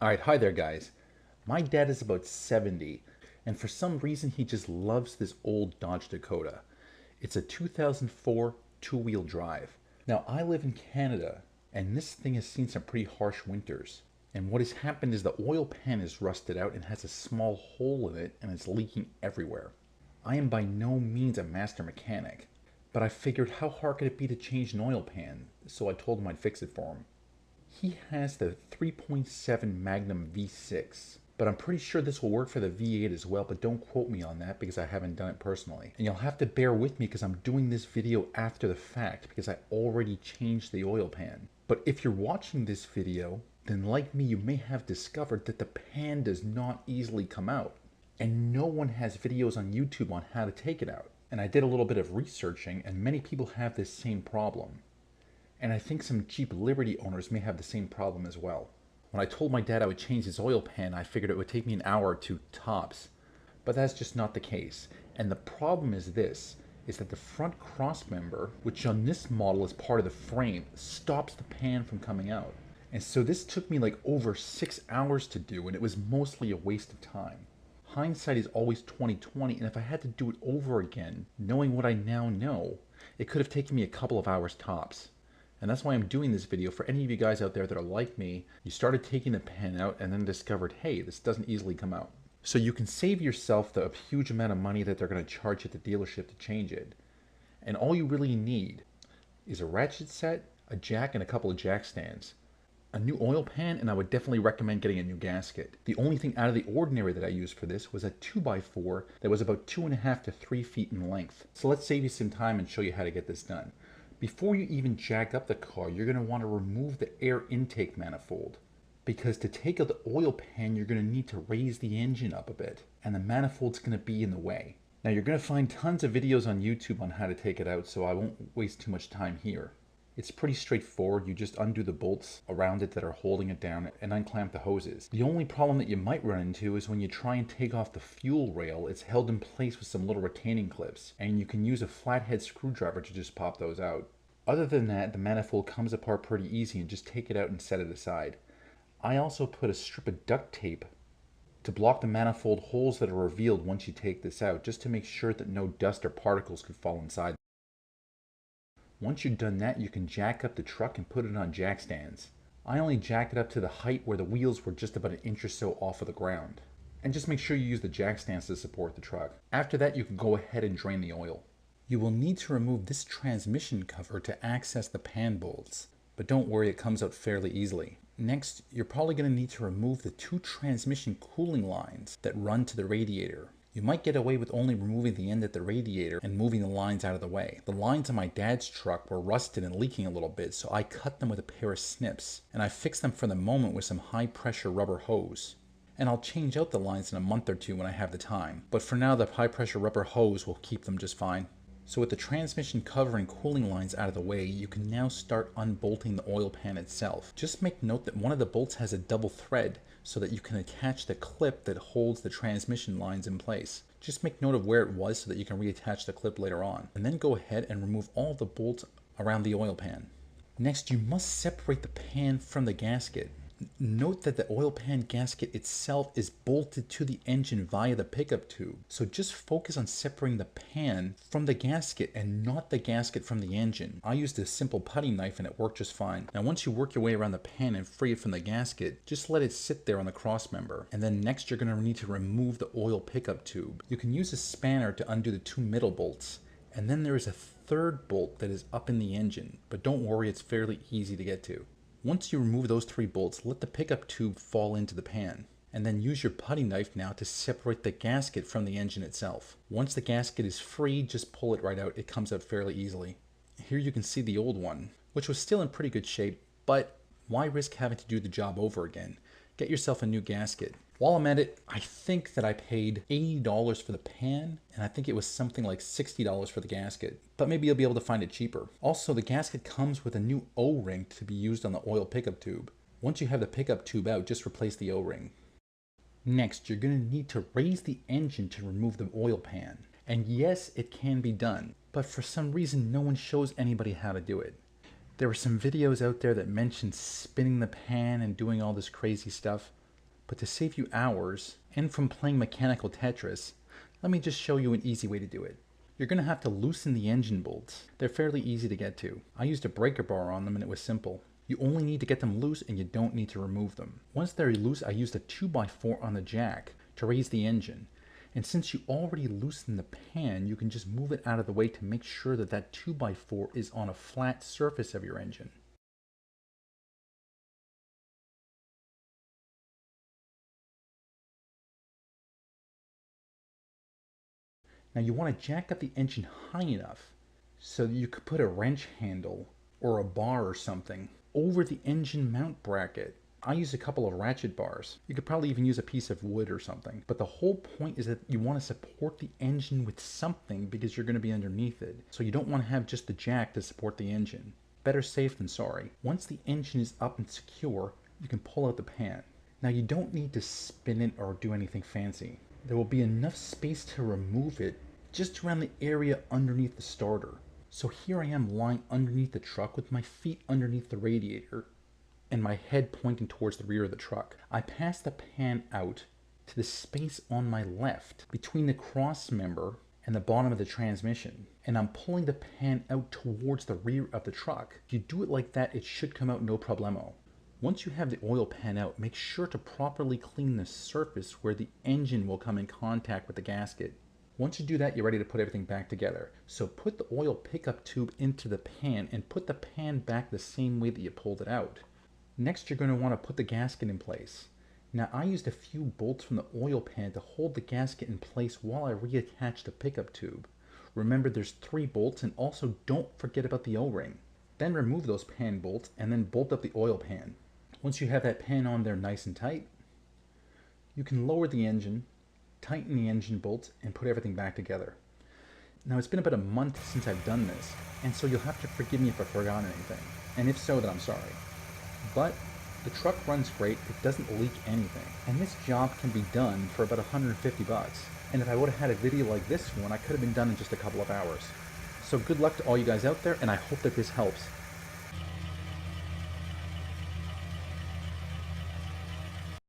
Alright, hi there guys. My dad is about 70, and for some reason he just loves this old Dodge Dakota. It's a 2004 two-wheel drive. Now I live in Canada, and this thing has seen some pretty harsh winters. And what has happened is the oil pan is rusted out and has a small hole in it, and it's leaking everywhere. I am by no means a master mechanic, but I figured how hard could it be to change an oil pan, so I told him I'd fix it for him. He has the 3.7 Magnum V6, but I'm pretty sure this will work for the V8 as well, but don't quote me on that because I haven't done it personally. And you'll have to bear with me because I'm doing this video after the fact because I already changed the oil pan. But if you're watching this video, then like me, you may have discovered that the pan does not easily come out. And no one has videos on YouTube on how to take it out. And I did a little bit of researching, and many people have this same problem. And I think some Jeep Liberty owners may have the same problem as well. When I told my dad I would change his oil pan, I figured it would take me an hour or two tops. But that's just not the case. And the problem is this, is that the front cross member, which on this model is part of the frame, stops the pan from coming out. And so this took me like over 6 hours to do, and it was mostly a waste of time. Hindsight is always 20/20, and if I had to do it over again, knowing what I now know, it could have taken me a couple of hours tops. And that's why I'm doing this video. For any of you guys out there that are like me, you started taking the pan out and then discovered, hey, this doesn't easily come out. So you can save yourself the huge amount of money that they're going to charge at the dealership to change it. And all you really need is a ratchet set, a jack, and a couple of jack stands. A new oil pan, and I would definitely recommend getting a new gasket. The only thing out of the ordinary that I used for this was a 2x4 that was about 2.5 to 3 feet in length. So let's save you some time and show you how to get this done. Before you even jack up the car, you're going to want to remove the air intake manifold. Because to take out the oil pan, you're going to need to raise the engine up a bit, and the manifold's going to be in the way. Now you're going to find tons of videos on YouTube on how to take it out, so I won't waste too much time here. It's pretty straightforward. You just undo the bolts around it that are holding it down and unclamp the hoses. The only problem that you might run into is when you try and take off the fuel rail, it's held in place with some little retaining clips, and you can use a flathead screwdriver to just pop those out. Other than that, the manifold comes apart pretty easy, and just take it out and set it aside. I also put a strip of duct tape to block the manifold holes that are revealed once you take this out, just to make sure that no dust or particles could fall inside. Once you've done that, you can jack up the truck and put it on jack stands. I only jacked it up to the height where the wheels were just about an inch or so off of the ground. And just make sure you use the jack stands to support the truck. After that, you can go ahead and drain the oil. You will need to remove this transmission cover to access the pan bolts, but don't worry, it comes out fairly easily. Next, you're probably going to need to remove the 2 transmission cooling lines that run to the radiator. You might get away with only removing the end at the radiator and moving the lines out of the way. The lines on my dad's truck were rusted and leaking a little bit, so I cut them with a pair of snips, and I fixed them for the moment with some high pressure rubber hose. And I'll change out the lines in a month or two when I have the time, but for now the high pressure rubber hose will keep them just fine. So with the transmission cover and cooling lines out of the way, you can now start unbolting the oil pan itself. Just make note that one of the bolts has a double thread so that you can attach the clip that holds the transmission lines in place. Just make note of where it was so that you can reattach the clip later on. And then go ahead and remove all the bolts around the oil pan. Next, you must separate the pan from the gasket. Note that the oil pan gasket itself is bolted to the engine via the pickup tube. So just focus on separating the pan from the gasket and not the gasket from the engine. I used a simple putty knife and it worked just fine. Now once you work your way around the pan and free it from the gasket, just let it sit there on the cross member. And then next you're going to need to remove the oil pickup tube. You can use a spanner to undo the 2 middle bolts. And then there is a 3rd bolt that is up in the engine, but don't worry, it's fairly easy to get to. Once you remove those 3 bolts, let the pickup tube fall into the pan, and then use your putty knife now to separate the gasket from the engine itself. Once the gasket is free, just pull it right out. It comes out fairly easily. Here you can see the old one, which was still in pretty good shape, but why risk having to do the job over again? Get yourself a new gasket. While I'm at it, I think that I paid $80 for the pan, and I think it was something like $60 for the gasket, but maybe you'll be able to find it cheaper. Also, the gasket comes with a new O-ring to be used on the oil pickup tube. Once you have the pickup tube out, just replace the O-ring. Next, you're going to need to raise the engine to remove the oil pan. And yes, it can be done, but for some reason no one shows anybody how to do it. There were some videos out there that mentioned spinning the pan and doing all this crazy stuff. But to save you hours, and from playing mechanical Tetris, let me just show you an easy way to do it. You're going to have to loosen the engine bolts. They're fairly easy to get to. I used a breaker bar on them and it was simple. You only need to get them loose and you don't need to remove them. Once they're loose, I used a 2x4 on the jack to raise the engine. And since you already loosened the pan, you can just move it out of the way to make sure that that 2x4 is on a flat surface of your engine. Now you want to jack up the engine high enough so that you could put a wrench handle or a bar or something over the engine mount bracket. I use a couple of ratchet bars. You could probably even use a piece of wood or something. But the whole point is that you want to support the engine with something because you're going to be underneath it. So you don't want to have just the jack to support the engine. Better safe than sorry. Once the engine is up and secure, you can pull out the pan. Now you don't need to spin it or do anything fancy. There will be enough space to remove it just around the area underneath the starter. So here I am lying underneath the truck with my feet underneath the radiator and my head pointing towards the rear of the truck. I pass the pan out to the space on my left between the cross member and the bottom of the transmission, and I'm pulling the pan out towards the rear of the truck. If you do it like that, it should come out no problemo. Once you have the oil pan out, make sure to properly clean the surface where the engine will come in contact with the gasket. Once you do that, you're ready to put everything back together. So put the oil pickup tube into the pan and put the pan back the same way that you pulled it out. Next, you're going to want to put the gasket in place. Now, I used a few bolts from the oil pan to hold the gasket in place while I reattached the pickup tube. Remember, there's 3 bolts, and also don't forget about the O-ring. Then remove those pan bolts and then bolt up the oil pan. Once you have that pan on there nice and tight, you can lower the engine, tighten the engine bolts, and put everything back together. Now, it's been about a month since I've done this, and so you'll have to forgive me if I've forgotten anything. And if so, then I'm sorry. But the truck runs great, it doesn't leak anything, and this job can be done for about $150. And if I would have had a video like this one, I could have been done in just a couple of hours. So good luck to all you guys out there, and I hope that this helps.